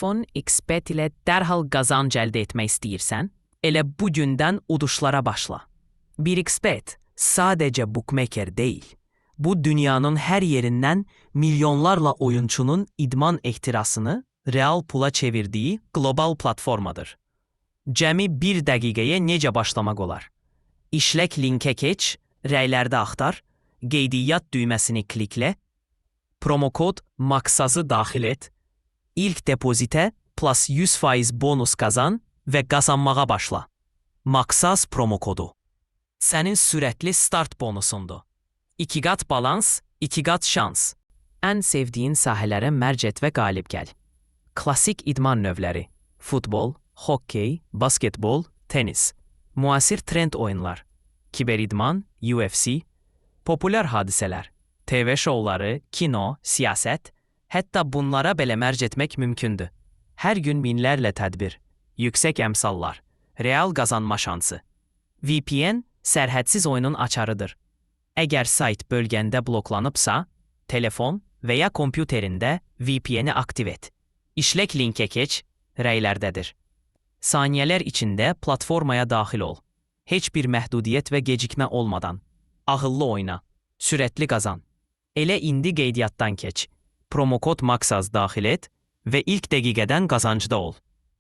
Vodafone XBet ilə dərhal qazanc əldə etmək istəyirsən, elə bu gündən uduşlara başla. 1xBet sadəcə bookmaker deyil. Bu dünyanın hər yerindən milyonlarla oyunçunun idman ehtirasını real pula çevirdiyi qlobal platformadır. Cəmi 1 dəqiqəyə necə başlamaq olar? İşlək linkə keç, rəylərdə axtar, qeydiyyat düyməsini kliklə, promokod MAXAZ-ı daxil et, ilk depozitə plus 100% bonus qazan və qazanmağa başla. MAXAZ promokodu. Sənin sürətli start bonusundur. 2 qat balans, 2 qat şans. Ən sevdiyin sahələrə mərc et və qalib gəl. Klassik idman növləri: futbol, hokkey, basketbol, tenis. Müasir trend oyunlar: kiberidman, UFC, populyar hadisələr, TV şovları, kino, siyasət, hətta bunlara belə mərc etmək mümkündür. Hər gün minlərlə tədbir, yüksək əmsallar, real qazanma şansı. VPN sərhədsiz oyunun açarıdır. Əgər sayt bölgəndə bloklanıbsa, telefon və ya kompüterində VPN-i aktiv et. İşlək linkə keç, rəylərdədir. Saniyələr içində platformaya daxil ol. Heç bir məhdudiyyət və gecikmə olmadan. Ağıllı oyna, sürətli qazan. Elə indi qeydiyyatdan keç. Promokod MAXAZ daxil et və ilk dəqiqədən qazancda ol.